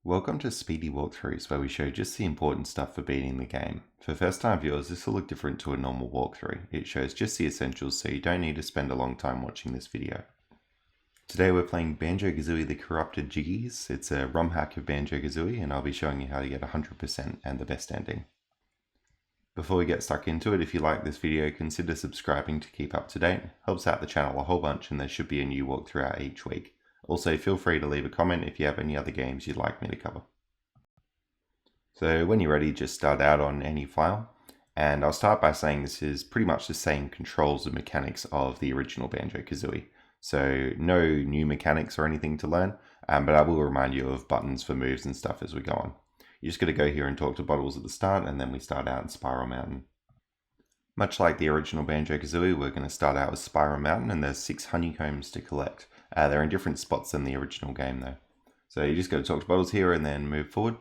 Welcome to Speedy Walkthroughs, where we show just the important stuff for beating the game. For first time viewers, this will look different to a normal walkthrough. It shows just the essentials, so you don't need to spend a long time watching this video. Today we're playing Banjo-Kazooie the Corrupted Jiggies. It's a ROM hack of Banjo-Kazooie, and I'll be showing you how to get 100% and the best ending. Before we get stuck into it, if you like this video, consider subscribing to keep up to date. Helps out the channel a whole bunch, and there should be a new walkthrough out each week. Also, feel free to leave a comment if you have any other games you'd like me to cover. So when you're ready, just start out on any file. And I'll start by saying this is pretty much the same controls and mechanics of the original Banjo-Kazooie. So no new mechanics or anything to learn, but I will remind you of buttons for moves and stuff as we go on. You just got to go here and talk to Bottles at the start, and then we start out in Spiral Mountain. Much like the original Banjo-Kazooie, we're going to start out with Spiral Mountain, and there's 6 honeycombs to collect. They're in different spots than the original game though. So you just got to talk to Bottles here and then move forward.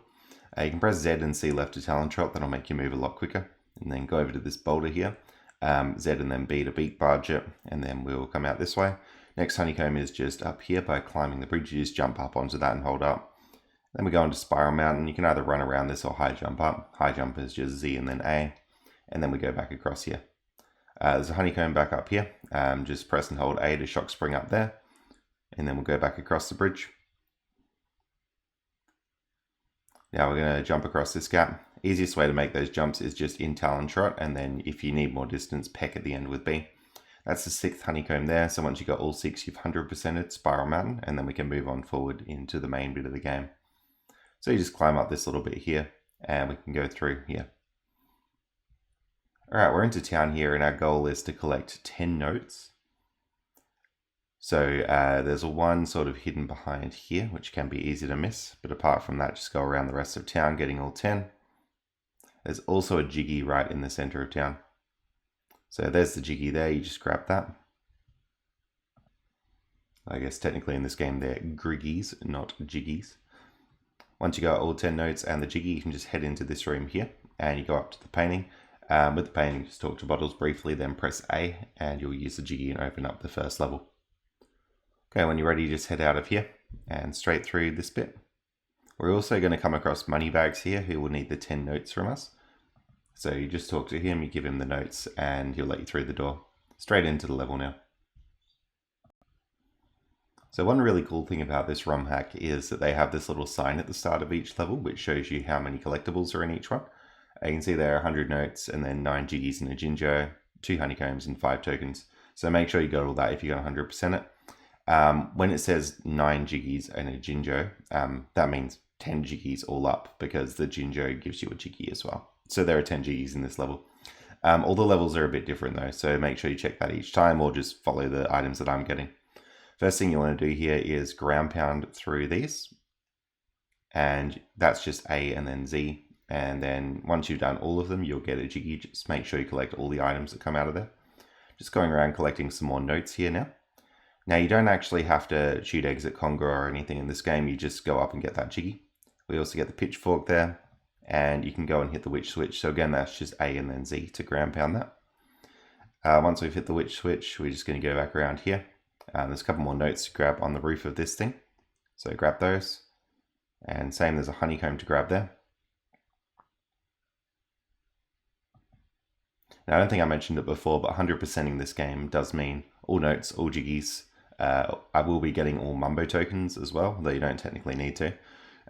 You can press Z and C left to Talon Trot, that'll make you move a lot quicker. And then go over to this boulder here, Z and then B to beat barge it, and then we'll come out this way. Next honeycomb is just up here by climbing the bridge. You just jump up onto that and hold up. Then we go into Spiral Mountain. You can either run around this or high jump up. High jump is just Z and then A, and then we go back across here. There's a honeycomb back up here. Just press and hold A to shock spring up there. And then we'll go back across the bridge. Now we're going to jump across this gap. Easiest way to make those jumps is just in Talon Trot, and then if you need more distance, peck at the end with B. That's the 6th honeycomb there, so once you've got all 6, you've 100%ed Spiral Mountain, and then we can move on forward into the main bit of the game. So you just climb up this little bit here, and we can go through here. Alright, we're into town here, and our goal is to collect 10 notes. So there's one sort of hidden behind here, which can be easy to miss. But apart from that, just go around the rest of town getting all 10. There's also a Jiggy right in the center of town. So there's the Jiggy there, you just grab that. I guess technically in this game they're Griggies, not Jiggies. Once you got all 10 notes and the Jiggy, you can just head into this room here. And you go up to the painting. With the painting, just talk to Bottles briefly, then press A. And you'll use the Jiggy and open up the first level. Okay, when you're ready, just head out of here and straight through this bit. We're also going to come across Moneybags here, who will need the 10 notes from us. So you just talk to him, you give him the notes, and he'll let you through the door. Straight into the level now. So one really cool thing about this ROM hack is that they have this little sign at the start of each level, which shows you how many collectibles are in each one. You can see there are 100 notes, and then 9 Jiggies and a Ginger, 2 honeycombs, and 5 tokens. So make sure you got all that if you got 100% it. When it says 9 Jiggies and a Ginger, that means 10 Jiggies all up, because the Ginger gives you a Jiggy as well. So there are 10 Jiggies in this level. All the levels are a bit different though, so make sure you check that each time, or just follow the items that I'm getting. First thing you want to do here is ground pound through these, and that's just A and then Z, and then once you've done all of them, you'll get a Jiggy. Just make sure you collect all the items that come out of there. Just going around collecting some more notes here now. Now you don't actually have to shoot eggs at Conga or anything in this game, you just go up and get that Jiggy. We also get the pitchfork there, and you can go and hit the witch switch. So again, that's just A and then Z to ground pound that. Once we've hit the witch switch, we're just going to go back around here. There's a couple more notes to grab on the roof of this thing. So grab those. And same, there's a honeycomb to grab there. Now I don't think I mentioned it before, but 100%ing this game does mean all notes, all Jiggies. I will be getting all Mumbo Tokens as well, though you don't technically need to.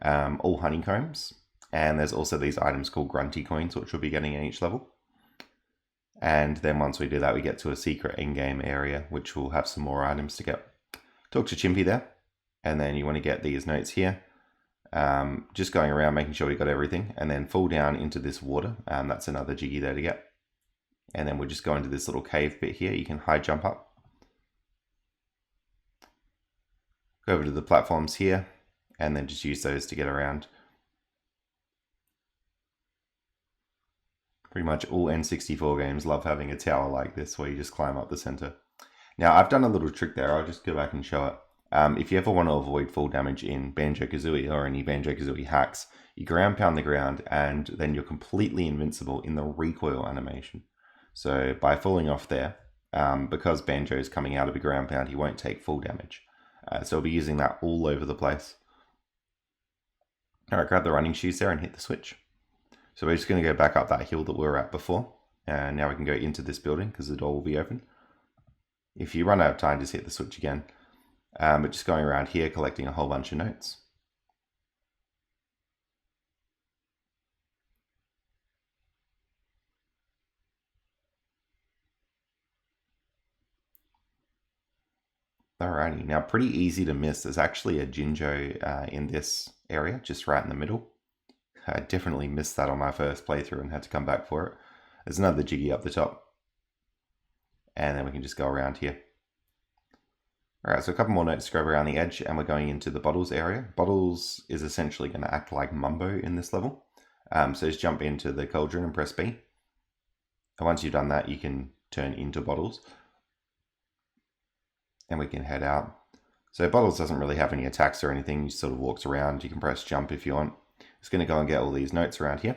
All honeycombs. And there's also these items called Grunty Coins, which we'll be getting in each level. And then once we do that, we get to a secret in-game area, which will have some more items to get. Talk to Chimpy there. And then you want to get these notes here. Just going around, making sure we got everything. And then fall down into this water. That's another Jiggy there to get. And then we'll just go into this little cave bit here. You can high jump up. Go over to the platforms here, and then just use those to get around. Pretty much all N64 games love having a tower like this where you just climb up the center. Now I've done a little trick there, I'll just go back and show it. If you ever want to avoid fall damage in Banjo-Kazooie or any Banjo-Kazooie hacks, you ground pound the ground and then you're completely invincible in the recoil animation. So by falling off there, because Banjo is coming out of a ground pound, he won't take full damage. So I'll be using that all over the place. Alright, grab the running shoes there and hit the switch. So we're just going to go back up that hill that we were at before. And now we can go into this building because the door will be open. If you run out of time, just hit the switch again. But just going around here collecting a whole bunch of notes. Alrighty, now pretty easy to miss. There's actually a Jinjo in this area, just right in the middle. I definitely missed that on my first playthrough and had to come back for it. There's another Jiggy up the top. And then we can just go around here. Alright, so a couple more notes to grab around the edge, and we're going into the bottles area. Bottles is essentially going to act like Mumbo in this level. So just jump into the cauldron and press B. And once you've done that, you can turn into bottles. And we can head out. So bottles doesn't really have any attacks or anything. You sort of walks around. You can press jump if you want. It's going to go and get all these notes around here.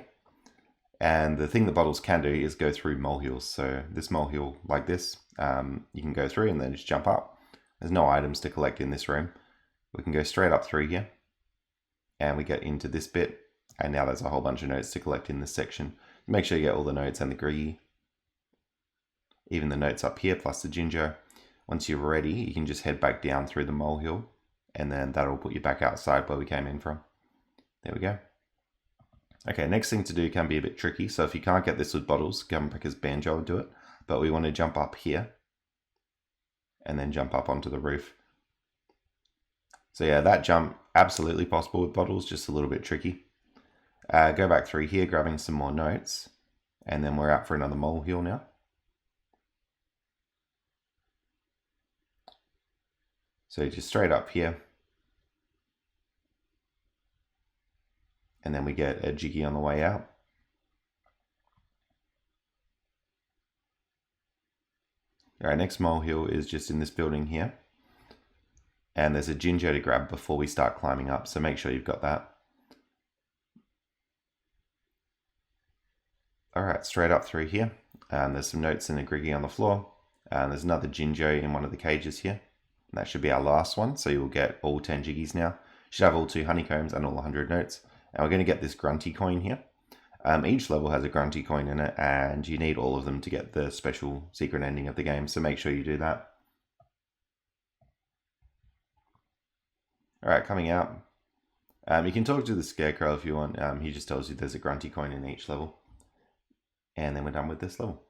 And the thing that bottles can do is go through molehills. So this molehill like this, you can go through and then just jump up. There's no items to collect in this room. We can go straight up through here. And we get into this bit. And now there's a whole bunch of notes to collect in this section. Make sure you get all the notes and the Griggy. Even the notes up here plus the Jinjo. Once you're ready, you can just head back down through the molehill, and then that'll put you back outside where we came in from. There we go. Okay, next thing to do can be a bit tricky, so if you can't get this with bottles, come back as Banjo will do it, but we want to jump up here, and then jump up onto the roof. So yeah, that jump, absolutely possible with bottles, just a little bit tricky. Go back through here, grabbing some more notes, and then we're out for another molehill now. So just straight up here. And then we get a Jiggy on the way out. Alright, next molehill is just in this building here. And there's a Jinjo to grab before we start climbing up, so make sure you've got that. Alright, straight up through here. And there's some notes and a Griggy on the floor. And there's another Jinjo in one of the cages here. And that should be our last one, so you'll get all 10 Jiggies now. You should have all 2 honeycombs and all 100 notes. And we're going to get this Grunty coin here. Each level has a Grunty coin in it, and you need all of them to get the special secret ending of the game, so make sure you do that. Alright, coming out. You can talk to the Scarecrow if you want. He just tells you there's a Grunty coin in each level. And then we're done with this level.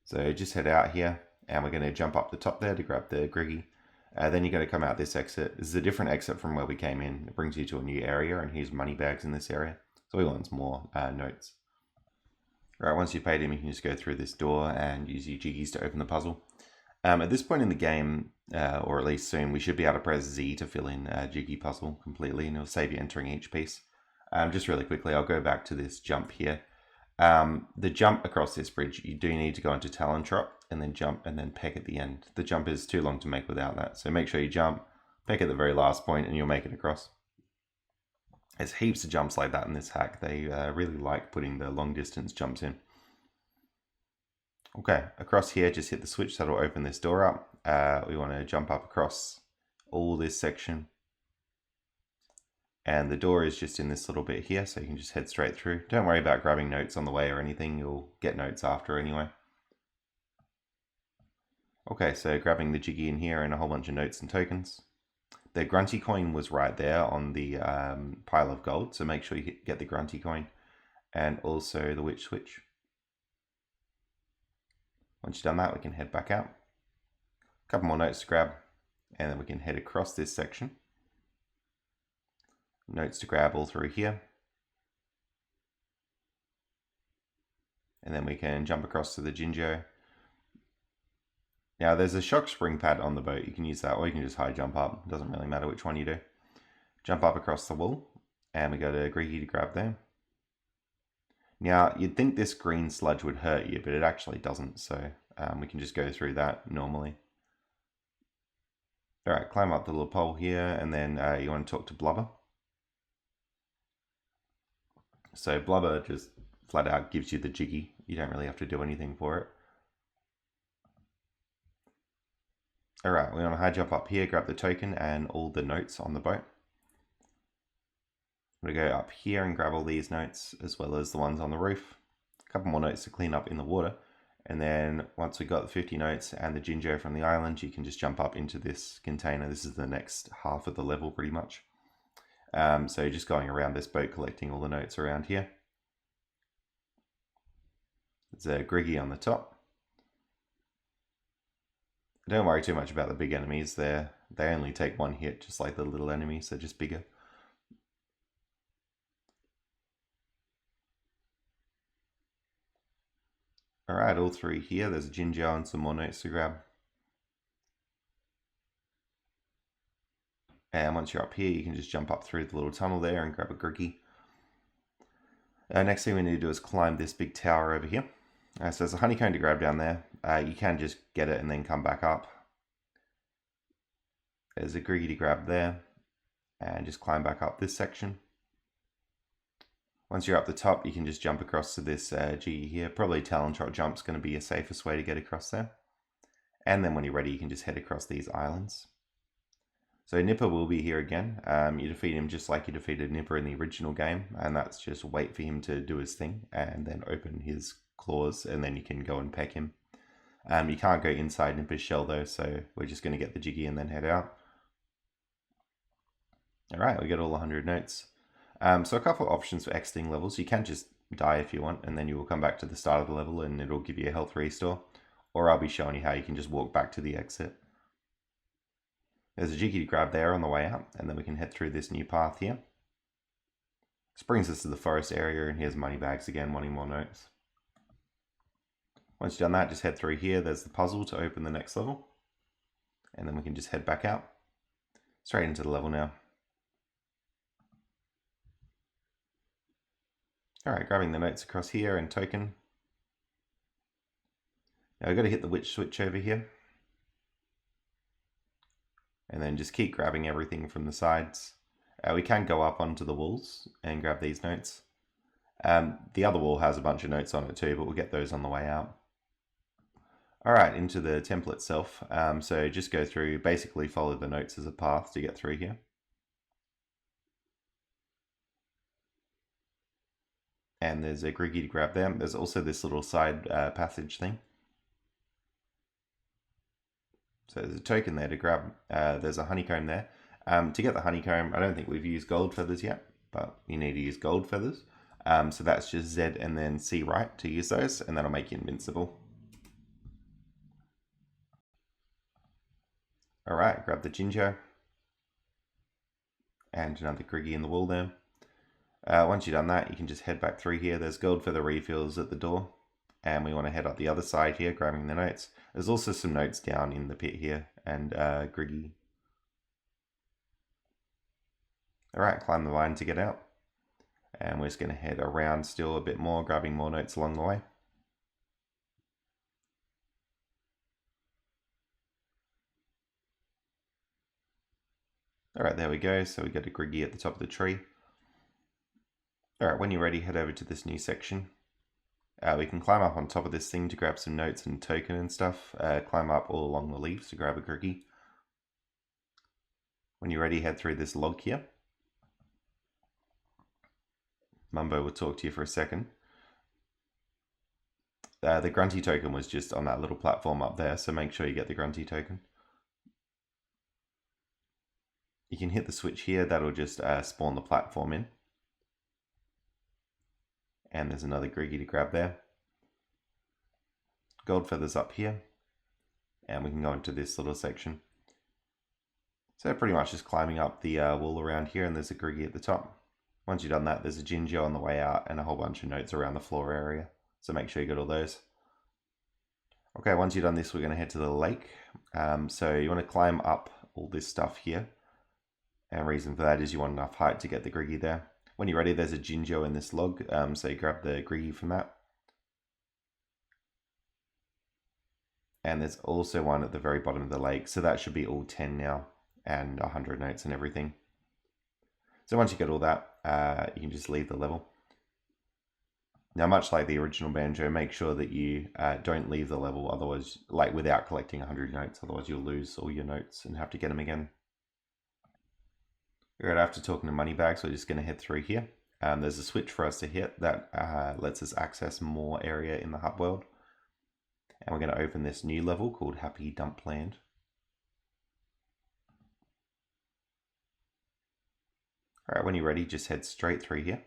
So just head out here, and we're going to jump up the top there to grab the Griggy. Then you're going to come out this exit. This is a different exit from where we came in. It brings you to a new area, and here's money bags in this area. So we want some more notes. Right, once you've paid him, you can just go through this door and use your Jiggies to open the puzzle. At this point in the game, or at least soon, we should be able to press Z to fill in a Jiggy puzzle completely, and it'll save you entering each piece. Just really quickly, I'll go back to this jump here. The jump across this bridge, you do need to go into Talon Trot and then jump and then peck at the end. The jump is too long to make without that, so make sure you jump, peck at the very last point, and you'll make it across. There's heaps of jumps like that in this hack. They really like putting the long distance jumps in. Okay, across here, just hit the switch, that'll open this door up. We want to jump up across all this section. And the door is just in this little bit here, so you can just head straight through. Don't worry about grabbing notes on the way or anything, you'll get notes after anyway. Okay, so grabbing the Jiggy in here and a whole bunch of notes and tokens. The Grunty coin was right there on the pile of gold, so make sure you get the Grunty coin. And also the witch switch. Once you've done that, we can head back out. A couple more notes to grab, and then we can head across this section. Notes to grab all through here. And then we can jump across to the Jinjo. Now there's a shock spring pad on the boat. You can use that, or you can just high jump up. It doesn't really matter which one you do. Jump up across the wall, and we go to Griggy to grab there. Now you'd think this green sludge would hurt you, but it actually doesn't, so we can just go through that normally. Alright, climb up the little pole here, and then you want to talk to Blubber. So Blubber just flat out gives you the Jiggy. You don't really have to do anything for it. Alright, we want to high jump up here, grab the token and all the notes on the boat. I'm going to go up here and grab all these notes as well as the ones on the roof. A couple more notes to clean up in the water. And then once we've got the 50 notes and the Jinjo from the island, you can just jump up into this container. This is the next half of the level pretty much. So just going around this boat collecting all the notes around here. There's a Griggy on the top. Don't worry too much about the big enemies. They only take one hit, just like the little enemies. They're just bigger. Alright, all three here. There's a Jinjo and some more notes to grab. And once you're up here, you can just jump up through the little tunnel there and grab a Griggy. Next thing we need to do is climb this big tower over here. So there's a honeycomb to grab down there. You can just get it and then come back up. There's a Griggy to grab there. And just climb back up this section. Once you're up the top, you can just jump across to this Jiggy here. Probably Talon Trot Jump's going to be your safest way to get across there. And then when you're ready, you can just head across these islands. So Nipper will be here again. You defeat him just like you defeated Nipper in the original game. And that's just wait for him to do his thing and then open his claws and then you can go and peck him. You can't go inside Nipper's shell though, so we're just going to get the Jiggy and then head out. Alright, we got all 100 notes. So a couple of options for exiting levels. You can just die if you want, and then you will come back to the start of the level and it'll give you a health restore. Or I'll be showing you how you can just walk back to the exit. There's a Jiggy to grab there on the way out, and then we can head through this new path here. This brings us to the forest area, and here's money bags again, wanting more notes. Once you've done that, just head through here. There's the puzzle to open the next level. And then we can just head back out. Straight into the level now. Alright, grabbing the notes across here and token. Now I've got to hit the witch switch over here. And then just keep grabbing everything from the sides. We can go up onto the walls and grab these notes. The other wall has a bunch of notes on it too, but we'll get those on the way out. Alright, into the temple itself. So just go through, basically follow the notes as a path to get through here. And there's a Griggy to grab them. There's also this little side passage thing. So there's a token there to grab. There's a honeycomb there. To get the honeycomb, I don't think we've used gold feathers yet, but you need to use gold feathers. So that's just Z and then C right to use those, and that'll make you invincible. Alright, grab the Jinjo. And another Griggy in the wall there. Once you've done that, you can just head back through here. There's gold feather refills at the door. And we want to head up the other side here, grabbing the notes. There's also some notes down in the pit here, and Griggy. Alright, climb the line to get out. And we're just going to head around still a bit more, grabbing more notes along the way. Alright, there we go. So we got a Griggy at the top of the tree. Alright, when you're ready, head over to this new section. We can climb up on top of this thing to grab some notes and token and stuff. Climb up all along the leaves to grab a Griggy. When you're ready, head through this log here. Mumbo will talk to you for a second. The Grunty token was just on that little platform up there, so make sure you get the Grunty token. You can hit the switch here, that'll just spawn the platform in. And there's another Griggy to grab there. Gold feathers up here. And we can go into this little section. So pretty much just climbing up the wall around here, and there's a Griggy at the top. Once you've done that, there's a Jinjo on the way out and a whole bunch of notes around the floor area. So make sure you get all those. Okay, once you've done this, we're going to head to the lake. So you want to climb up all this stuff here. And the reason for that is you want enough height to get the Griggy there. When you're ready, there's a Jinjo in this log, so you grab the Griggy from that. And there's also one at the very bottom of the lake, so that should be all 10 now, and 100 notes and everything. So once you get all that, you can just leave the level. Now, much like the original Banjo, make sure that you don't leave the level, otherwise, like without collecting 100 notes, otherwise you'll lose all your notes and have to get them again. Alright, after talking to Moneybags, we're just going to head through here. There's a switch for us to hit that lets us access more area in the hub world. And we're going to open this new level called Happy Dumpland. Alright, when you're ready, just head straight through here.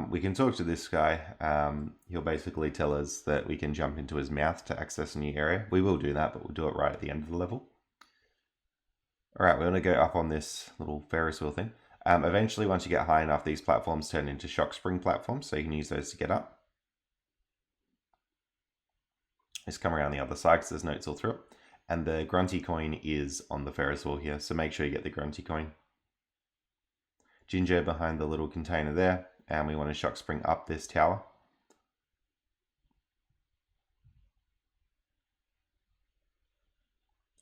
We can talk to this guy. He'll basically tell us that we can jump into his mouth to access a new area. We will do that, but we'll do it right at the end of the level. Alright, we're going to go up on this little Ferris wheel thing. Eventually, once you get high enough, these platforms turn into shock spring platforms, so you can use those to get up. Just come around the other side because there's notes all through it. And the Grunty coin is on the Ferris wheel here, so make sure you get the Grunty coin. Ginger behind the little container there, and we want to shock spring up this tower.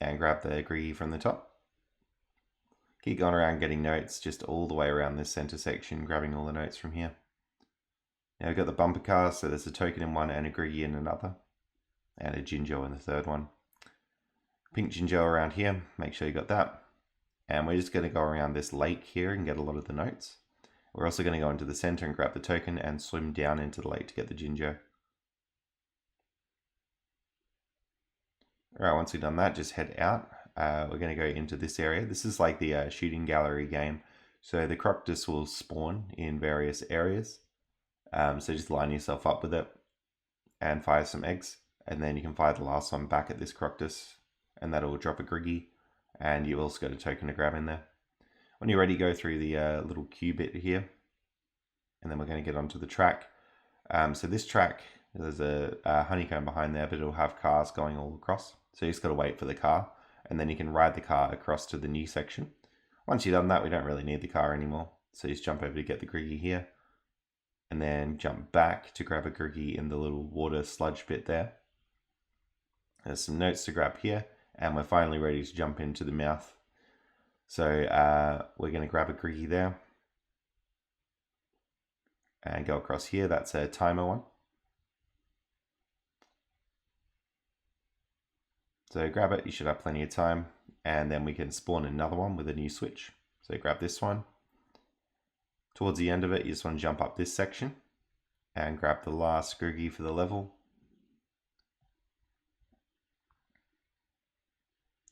And grab the Griggy from the top. Keep going around getting notes just all the way around this center section, grabbing all the notes from here. Now we've got the bumper car, so there's a token in one and a Griggy in another. And a Jinjo in the third one. Pink Jinjo around here, make sure you got that. And we're just going to go around this lake here and get a lot of the notes. We're also going to go into the center and grab the token and swim down into the lake to get the Jinjo. Alright, once we've done that, just head out. We're going to go into this area. This is like the shooting gallery game. So the Crocodile will spawn in various areas. So just line yourself up with it and fire some eggs. And then you can fire the last one back at this Crocodile. And that'll drop a Griggy. And you also got a token to grab in there. When you're ready, go through the little queue bit here. And then we're going to get onto the track. So this track, there's a honeycomb behind there, but it'll have cars going all across. So you just got to wait for the car. And then you can ride the car across to the new section. Once you've done that, we don't really need the car anymore. So you just jump over to get the Griggy here. And then jump back to grab a Griggy in the little water sludge bit there. There's some notes to grab here. And we're finally ready to jump into the mouth. So we're going to grab a Griggy there. And go across here. That's a timer one. So grab it, you should have plenty of time. And then we can spawn another one with a new switch. So grab this one. Towards the end of it, you just want to jump up this section. And grab the last Griggy for the level.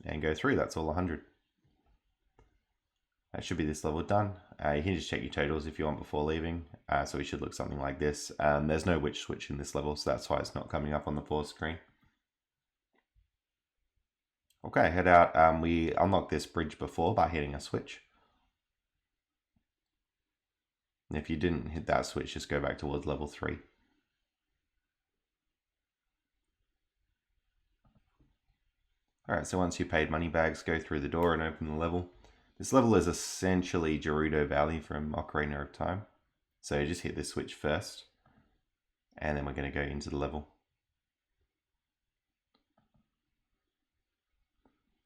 And go through, that's all 100. That should be this level done. You can just check your totals if you want before leaving. So we should look something like this. There's no witch switch in this level, so that's why it's not coming up on the pause screen. Okay, head out. We unlocked this bridge before by hitting a switch. And if you didn't hit that switch, just go back towards level 3. Alright, so once you paid Moneybags, go through the door and open the level. This level is essentially Gerudo Valley from Ocarina of Time. So just hit this switch first. And then we're going to go into the level.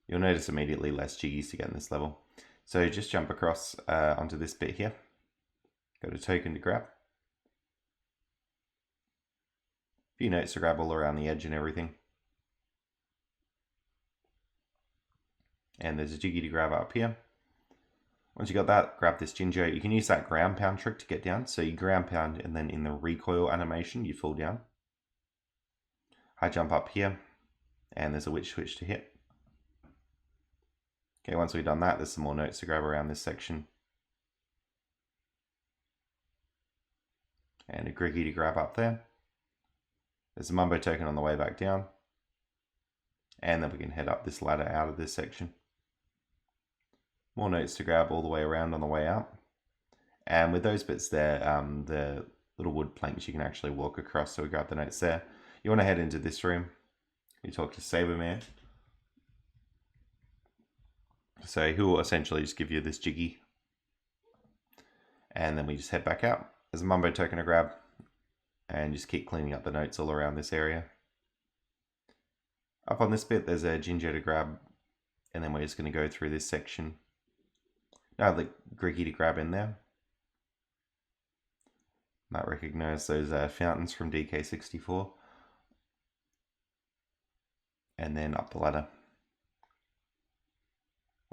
You'll notice immediately less Jiggies to get in this level. So just jump across onto this bit here. Got a token to grab. A few notes to grab all around the edge and everything. And there's a Jiggy to grab up here. Once you got that, grab this Jinjo. You can use that ground pound trick to get down. So you ground pound and then in the recoil animation, you fall down. High jump up here. And there's a witch switch to hit. Okay, once we've done that, there's some more notes to grab around this section. And a Griggy to grab up there. There's a Mumbo token on the way back down. And then we can head up this ladder out of this section. More notes to grab all the way around on the way out. And with those bits there, the little wood planks you can actually walk across, so we grab the notes there. You want to head into this room. You talk to Saberman. So he will essentially just give you this Jiggy. And then we just head back out. There's a Mumbo token to grab. And just keep cleaning up the notes all around this area. Up on this bit, there's a Jinjo to grab. And then we're just going to go through this section. Now the Griggy to grab in there. Might recognize those fountains from DK64. And then up the ladder.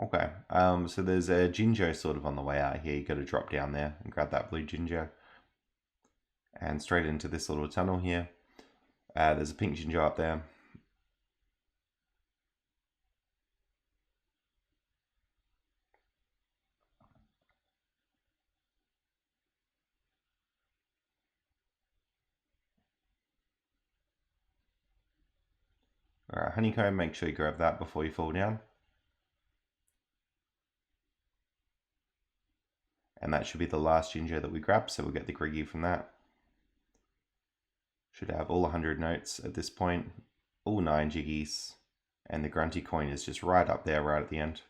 Okay, so there's a Jinjo sort of on the way out here. You got to drop down there and grab that blue Jinjo. And straight into this little tunnel here. There's a pink Jinjo up there. Alright, Honeycomb, make sure you grab that before you fall down. And that should be the last Jinjo that we grab, so we'll get the Griggy from that. Should have all 100 notes at this point, all 9 Jiggies, and the Grunty Coin is just right up there, right at the end.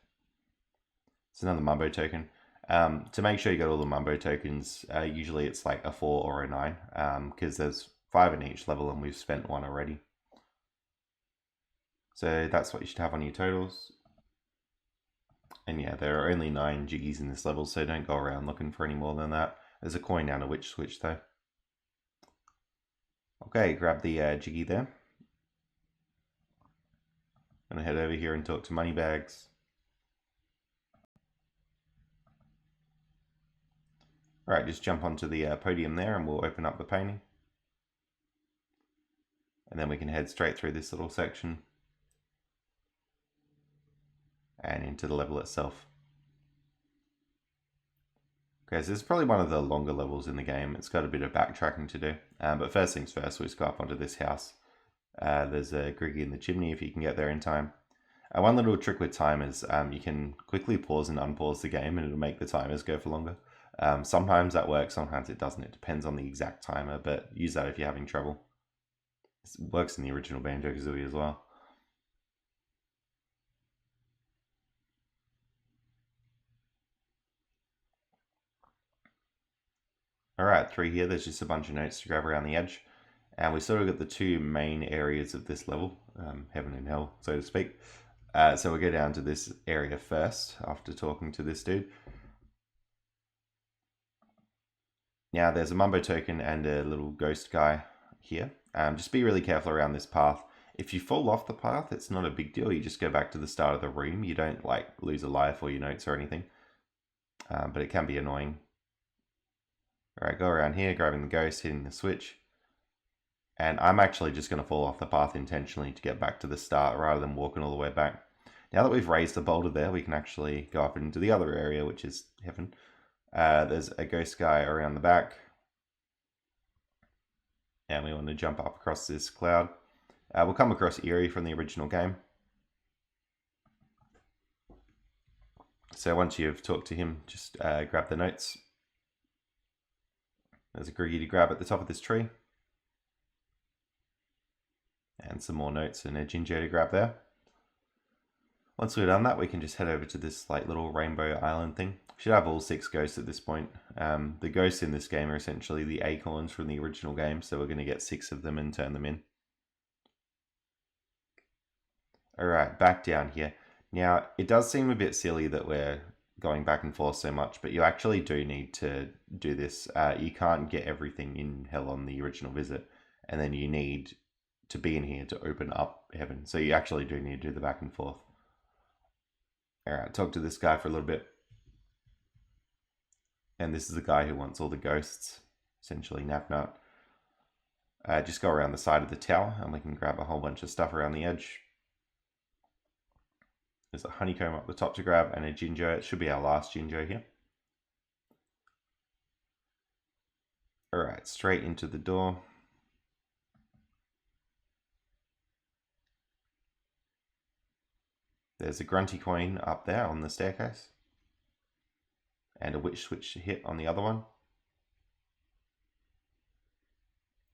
It's another Mumbo Token. To make sure you got all the Mumbo Tokens, usually it's like a 4 or a 9, because there's 5 in each level and we've spent 1 already. So that's what you should have on your totals. And yeah, there are only 9 Jiggies in this level, so don't go around looking for any more than that. There's a coin down a witch switch though. Okay, grab the Jiggy there. I'm gonna head over here and talk to Moneybags. Alright, just jump onto the podium there and we'll open up the painting. And then we can head straight through this little section and into the level itself. Okay, so this is probably one of the longer levels in the game. It's got a bit of backtracking to do. But first things first, we just go up onto this house. There's a Griggy in the chimney if you can get there in time. One little trick with timers, you can quickly pause and unpause the game and it'll make the timers go for longer. Sometimes that works, sometimes it doesn't. It depends on the exact timer, but use that if you're having trouble. It works in the original Banjo-Kazooie as well. Alright, 3 here, there's just a bunch of notes to grab around the edge. And we sort of got the 2 main areas of this level, heaven and hell, so to speak. So we'll go down to this area first, after talking to this dude. Now there's a Mumbo token and a little ghost guy here. Just be really careful around this path. If you fall off the path, it's not a big deal. You just go back to the start of the room. You don't like lose a life or your notes or anything. But it can be annoying. Alright, go around here, grabbing the ghost, hitting the switch. And I'm actually just going to fall off the path intentionally to get back to the start rather than walking all the way back. Now that we've raised the boulder there, we can actually go up into the other area, which is heaven. There's a ghost guy around the back. And we want to jump up across this cloud. We'll come across Eerie from the original game. So once you've talked to him, just grab the notes. There's a Griggy to grab at the top of this tree. And some more notes and a Jinjo to grab there. Once we've done that, we can just head over to this like little rainbow island thing. We should have all 6 ghosts at this point. The ghosts in this game are essentially the acorns from the original game, so we're going to get 6 of them and turn them in. Alright, back down here. Now, it does seem a bit silly that we're going back and forth so much, but you actually do need to do this. You can't get everything in hell on the original visit, and then you need to be in here to open up heaven. So you actually do need to do the back and forth. Alright, talk to this guy for a little bit. And this is the guy who wants all the ghosts, essentially Nafnut. Just go around the side of the tower and we can grab a whole bunch of stuff around the edge. There's a honeycomb up the top to grab and a Jinjo. It should be our last Jinjo here. Alright, straight into the door. There's a Grunty Coin up there on the staircase. And a witch switch to hit on the other one.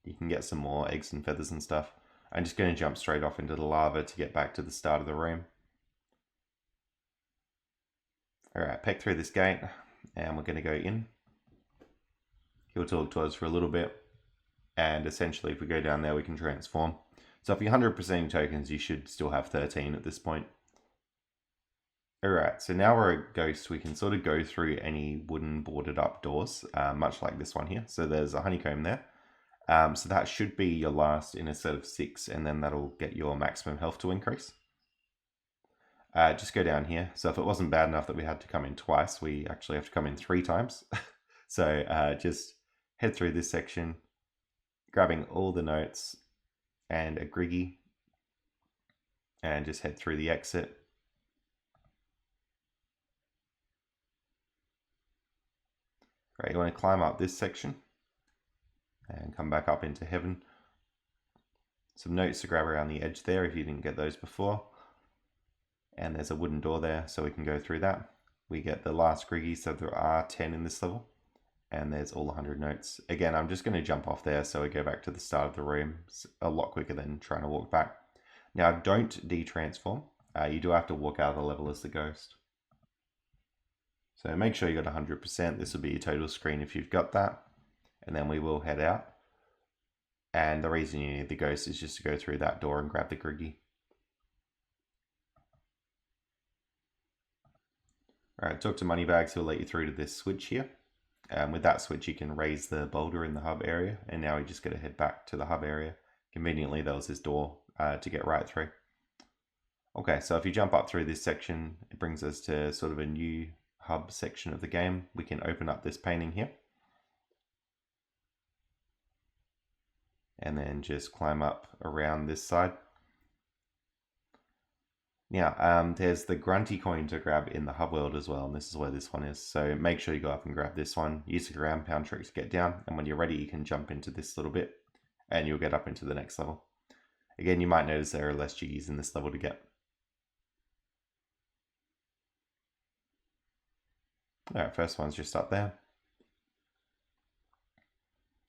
You can get some more eggs and feathers and stuff. I'm just going to jump straight off into the lava to get back to the start of the room. Alright, peek through this gate and we're going to go in. He'll talk to us for a little bit. And essentially if we go down there we can transform. So if you're 100% tokens you should still have 13 at this point. Alright, so now we're a ghost. We can sort of go through any wooden boarded up doors, much like this one here. So there's a honeycomb there. So that should be your last in a set of 6, and then that'll get your maximum health to increase. Just go down here. So if it wasn't bad enough that we had to come in twice, we actually have to come in 3 times. So just head through this section, grabbing all the notes and a griggy, and just head through the exit. Right, you want to climb up this section and come back up into heaven. Some notes to grab around the edge there if you didn't get those before. And there's a wooden door there, so we can go through that. We get the last griggy, so there are 10 in this level. And there's all 100 notes. Again, I'm just going to jump off there so we go back to the start of the room. It's a lot quicker than trying to walk back. Now, don't de-transform. You do have to walk out of the level as the ghost. So make sure you got 100%. This will be your total screen if you've got that. And then we will head out. And the reason you need the ghost is just to go through that door and grab the griggy. Alright, talk to Moneybags, he'll let you through to this switch here. With that switch you can raise the boulder in the hub area, and now we just got to head back to the hub area. Conveniently there was this door to get right through. Okay, so if you jump up through this section, it brings us to sort of a new hub section of the game. We can open up this painting here. And then just climb up around this side. Now, there's the Grunty coin to grab in the hub world as well, and this is where this one is. So make sure you go up and grab this one. Use the ground pound trick to get down, and when you're ready, you can jump into this little bit, and you'll get up into the next level. Again, you might notice there are less jiggies in this level to get. Alright, first one's just up there.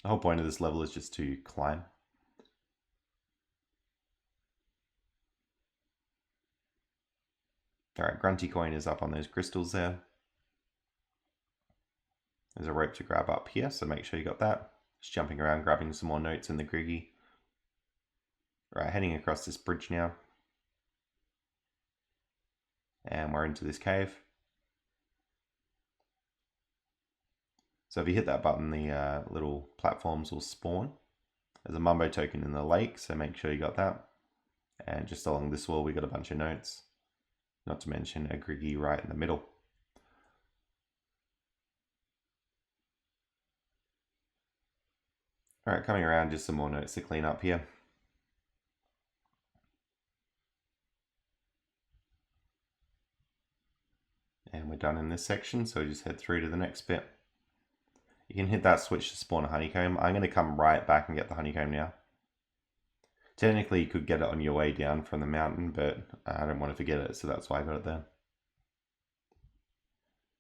The whole point of this level is just to climb. Alright, Grunty coin is up on those crystals there. There's a rope to grab up here, so make sure you got that. Just jumping around, grabbing some more notes in the griggy. Right, heading across this bridge now. And we're into this cave. So if you hit that button, the little platforms will spawn. There's a Mumbo token in the lake, so make sure you got that. And just along this wall, we got a bunch of notes. Not to mention a griggy right in the middle. Alright, coming around, just some more notes to clean up here. And we're done in this section, so just head through to the next bit. You can hit that switch to spawn a honeycomb. I'm going to come right back and get the honeycomb now. Technically, you could get it on your way down from the mountain, but I don't want to forget it, so that's why I got it there.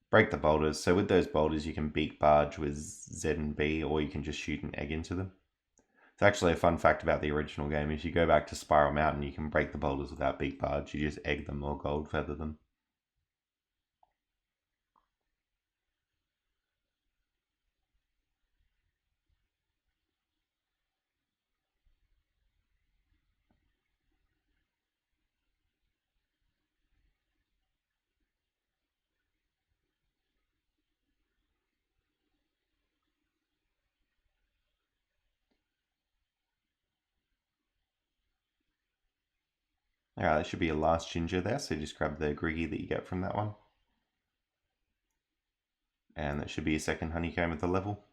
Break the boulders. So with those boulders, you can beak barge with Z and B, or you can just shoot an egg into them. It's actually a fun fact about the original game. If you go back to Spiral Mountain, you can break the boulders without beak barge. You just egg them or gold feather them. Alright, that should be your last ginger there, so just grab the griggy that you get from that one. And that should be your second honeycomb at the level.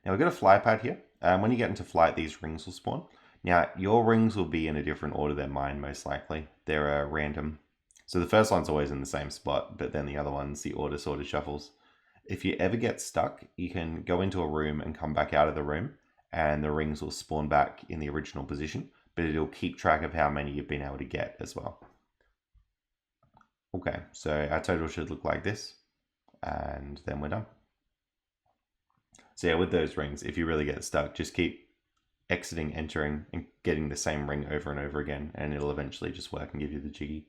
Now we've got a fly pad here. When you get into flight, these rings will spawn. Now, your rings will be in a different order than mine, most likely. They're random. So the first one's always in the same spot, but then the other ones, the order sort of shuffles. If you ever get stuck, you can go into a room and come back out of the room, and the rings will spawn back in the original position, but it'll keep track of how many you've been able to get as well. Okay, so our total should look like this, and then we're done. So yeah, with those rings, if you really get stuck, just keep exiting, entering, and getting the same ring over and over again, and it'll eventually just work and give you the jiggy.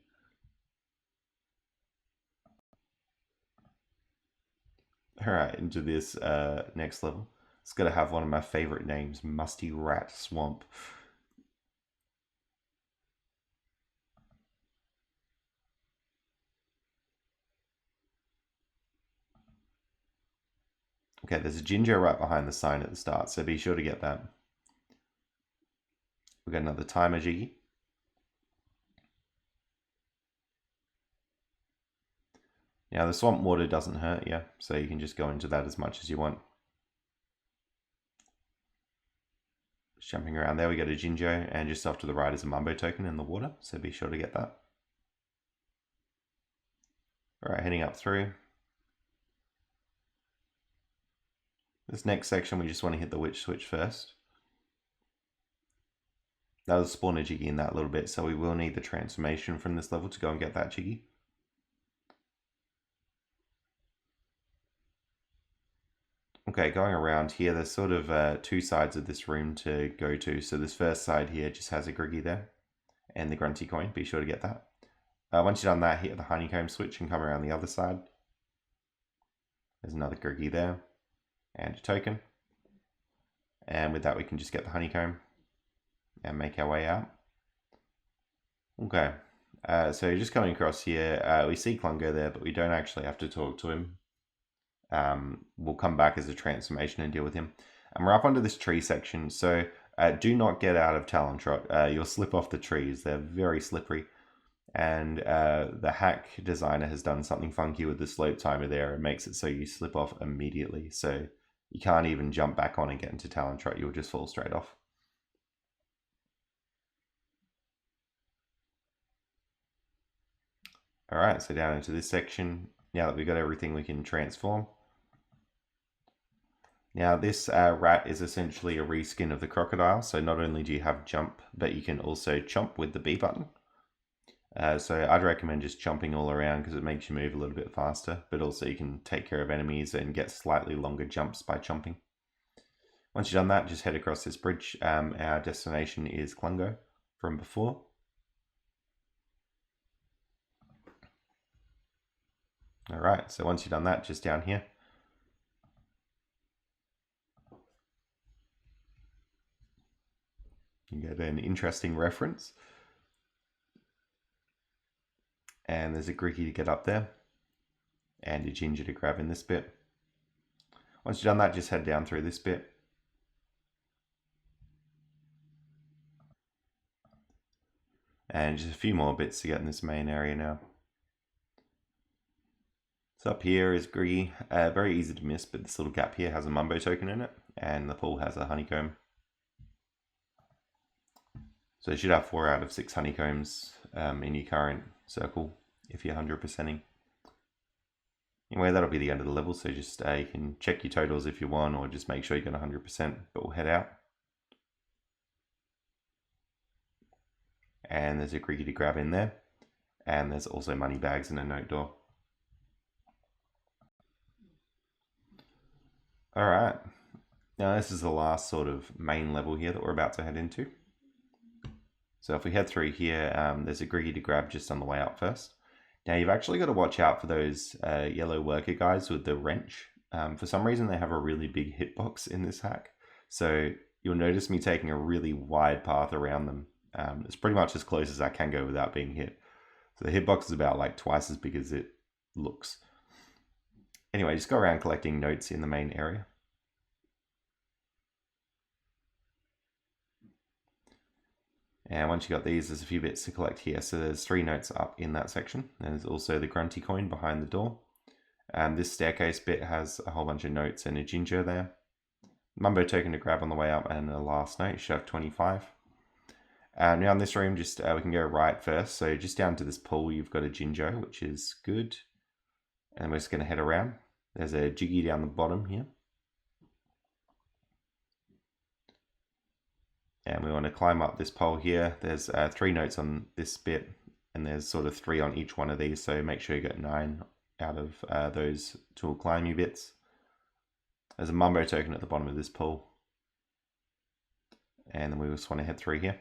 Alright, into this next level. It's got to have one of my favorite names, Musty Rat Swamp. Okay, there's a ginger right behind the sign at the start, so be sure to get that. We've got another timer Jiggy. Now the swamp water doesn't hurt you, so you can just go into that as much as you want. Just jumping around there, we got a Jinjo, and just off to the right is a Mumbo token in the water, so be sure to get that. Alright, heading up through. This next section, we just want to hit the witch switch first. That was spawn a Jiggy in that little bit, so we will need the transformation from this level to go and get that Jiggy. Okay, going around here, there's sort of two sides of this room to go to. So this first side here just has a Griggy there, and the Grunty coin, be sure to get that. Once you've done that, hit the honeycomb switch and come around the other side. There's another Griggy there, and a token. And with that we can just get the honeycomb and make our way out. Okay, so just coming across here, we see Klungo there, but we don't actually have to talk to him. We'll come back as a transformation and deal with him. And we're up under this tree section, so do not get out of Talon Trot. You'll slip off the trees. They're very slippery. And the hack designer has done something funky with the slope timer there. It makes it so you slip off immediately. So you can't even jump back on and get into Talon Trot. You'll just fall straight off. Alright, so down into this section. Now that we've got everything, we can transform. Now this rat is essentially a reskin of the crocodile. So not only do you have jump, but you can also chomp with the B button. So I'd recommend just chomping all around because it makes you move a little bit faster, but also you can take care of enemies and get slightly longer jumps by chomping. Once you've done that, just head across this bridge. Our destination is Klungo from before. Alright, so once you've done that, just down here. You get an interesting reference. And there's a Griggy to get up there. And a Ginger to grab in this bit. Once you've done that, just head down through this bit. And just a few more bits to get in this main area now. So up here is Griggy. Very easy to miss, but this little gap here has a Mumbo token in it. And the pool has a honeycomb. So you should have 4 out of 6 honeycombs in your current circle if you're 100%ing. Anyway, that'll be the end of the level, so just you can check your totals if you want, or just make sure you get 100%, but we'll head out. And there's a Griggy to grab in there, and there's also money bags and a note door. Alright, now this is the last sort of main level here that we're about to head into. So if we head through here, there's a Griggy to grab just on the way up first. Now you've actually got to watch out for those yellow worker guys with the wrench. For some reason they have a really big hitbox in this hack. So you'll notice me taking a really wide path around them. It's pretty much as close as I can go without being hit. So the hitbox is about like twice as big as it looks. Anyway, just go around collecting notes in the main area. And once you got these, there's a few bits to collect here. So there's 3 notes up in that section. There's also the Grunty coin behind the door. This staircase bit has a whole bunch of notes and a Ginger there. Mumbo token to grab on the way up, and the last note, you should have 25. Now in this room, just we can go right first. So just down to this pool, you've got a Ginger, which is good. And we're just going to head around. There's a Jiggy down the bottom here. And we want to climb up this pole here. There's 3 notes on this bit, and there's sort of 3 on each one of these. So make sure you get 9 out of those tool climbing bits. There's a Mumbo token at the bottom of this pole. And then we just want to head through here.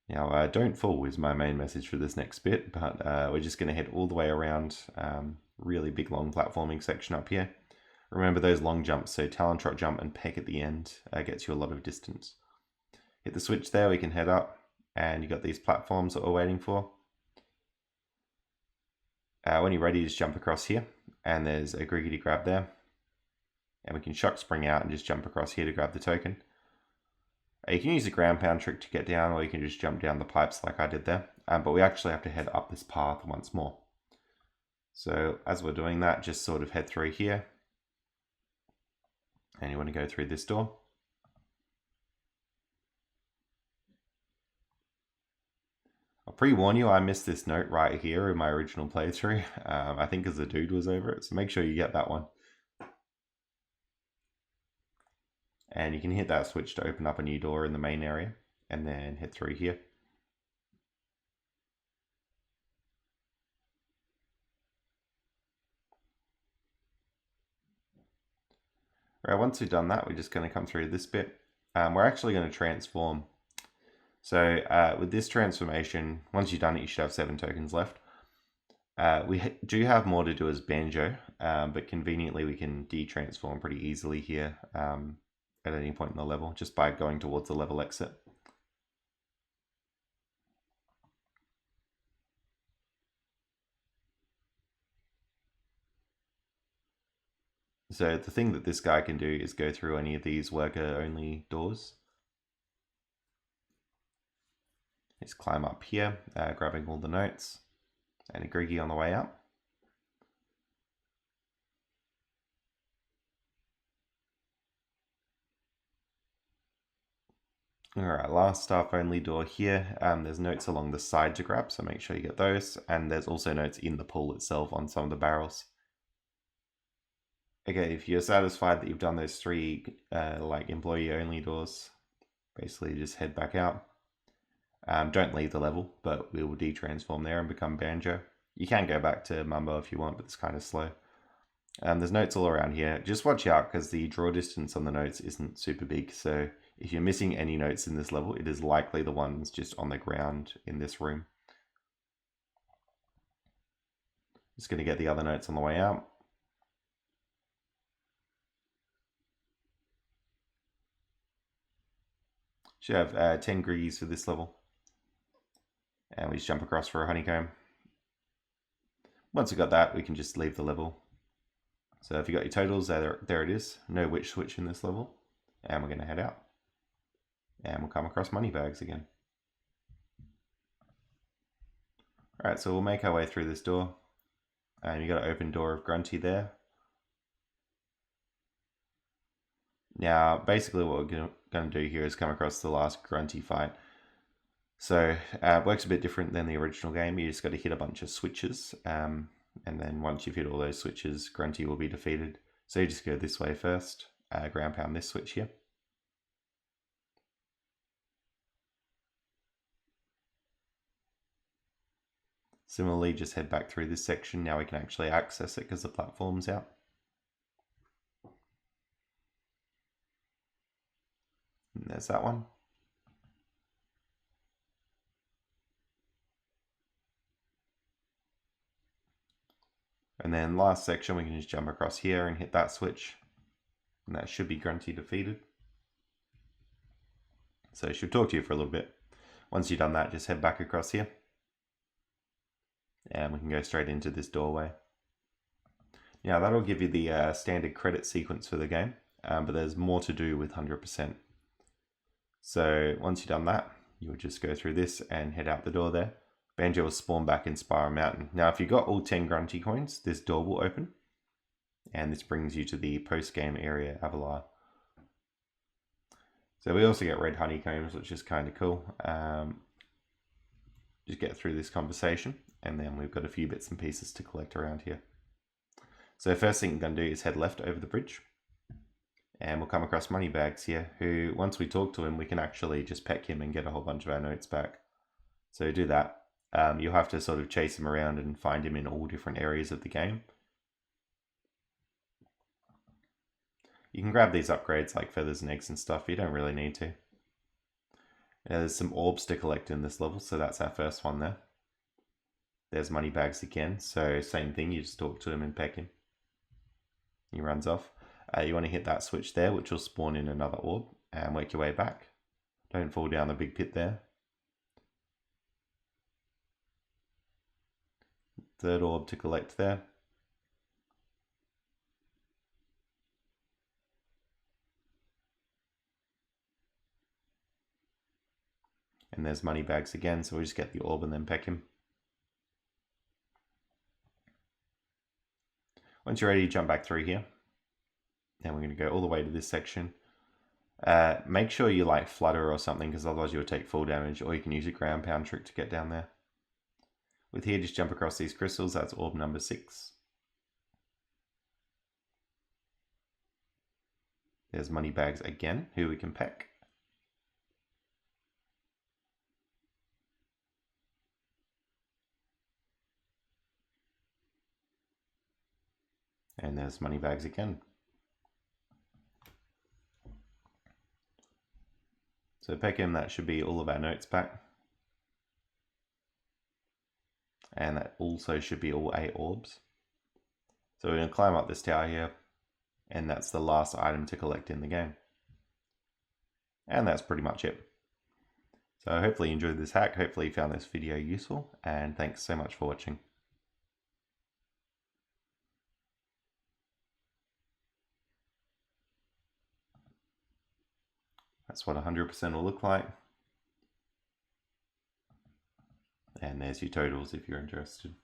Now, don't fall is my main message for this next bit, but we're just going to head all the way around. Really big long platforming section up here. Remember those long jumps, so Talon Trot jump and peck at the end gets you a lot of distance. Hit the switch there, we can head up, and you've got these platforms that we're waiting for. When you're ready, just jump across here, and there's a Griggy to grab there. And we can shock spring out and just jump across here to grab the token. You can use the ground pound trick to get down, or you can just jump down the pipes like I did there. But we actually have to head up this path once more. So as we're doing that, just sort of head through here. And you want to go through this door. I'll pre-warn you, I missed this note right here in my original playthrough. I think because the dude was over it, so make sure you get that one. And you can hit that switch to open up a new door in the main area, and then head through here. All right, once we've done that, we're just going to come through this bit. We're actually going to transform. So with this transformation, once you've done it, you should have 7 tokens left. We do have more to do as Banjo, but conveniently we can de-transform pretty easily here at any point in the level, just by going towards the level exit. So the thing that this guy can do is go through any of these worker-only doors. Just climb up here, grabbing all the notes, and a Griggy on the way up. Alright, last staff only door here. There's notes along the side to grab, so make sure you get those. And there's also notes in the pool itself on some of the barrels. Okay, if you're satisfied that you've done those 3 like employee only doors, basically just head back out. Don't leave the level, but we will de-transform there and become Banjo. You can go back to Mumbo if you want, but it's kind of slow. There's notes all around here. Just watch out because the draw distance on the notes isn't super big, so if you're missing any notes in this level, it is likely the ones just on the ground in this room. Just going to get the other notes on the way out. Should have 10 Griggies for this level. And we just jump across for a honeycomb. Once we've got that, we can just leave the level. So if you got your totals, there it is. No witch switch in this level. And we're going to head out. And we'll come across money bags again. Alright, so we'll make our way through this door. And you got an open door of Grunty there. Now, basically what we're going to do here is come across the last Grunty fight. So it works a bit different than the original game. You just got to hit a bunch of switches. And then once you've hit all those switches, Grunty will be defeated. So you just go this way first. Ground pound this switch here. Similarly, just head back through this section. Now we can actually access it because the platform's out. And there's that one. And then last section, we can just jump across here and hit that switch. And that should be Grunty defeated. So it should talk to you for a little bit. Once you've done that, just head back across here. And we can go straight into this doorway. Now that'll give you the standard credit sequence for the game, but there's more to do with 100%. So once you've done that, you'll just go through this and head out the door there. Banjo will spawn back in Spiral Mountain. Now if you've got all 10 Grunty coins, this door will open. And this brings you to the post-game area Avalar. So we also get red honeycombs, which is kind of cool. Just get through this conversation, and then we've got a few bits and pieces to collect around here. So first thing we're going to do is head left over the bridge. And we'll come across Moneybags here, who once we talk to him, we can actually just peck him and get a whole bunch of our notes back. So do that. You'll have to sort of chase him around and find him in all different areas of the game. You can grab these upgrades like feathers and eggs and stuff, you don't really need to. There's some orbs to collect in this level, so that's our first one there. There's Moneybags again, so same thing, you just talk to him and peck him. He runs off. You want to hit that switch there, which will spawn in another orb, and work your way back. Don't fall down the big pit there. Third orb to collect there. And there's money bags again, so we'll just get the orb and then peck him. Once you're ready, jump back through here. And we're going to go all the way to this section. Make sure you like flutter or something, because otherwise you'll take full damage, or you can use a ground pound trick to get down there. With here, just jump across these crystals. That's orb number 6. There's money bags again, who we can peck. And there's money bags again. So peck him, that should be all of our notes back. And that also should be all 8 orbs. So we're going to climb up this tower here, and that's the last item to collect in the game. And that's pretty much it. So hopefully you enjoyed this hack, hopefully you found this video useful, and thanks so much for watching. That's what 100% will look like. And there's your totals if you're interested.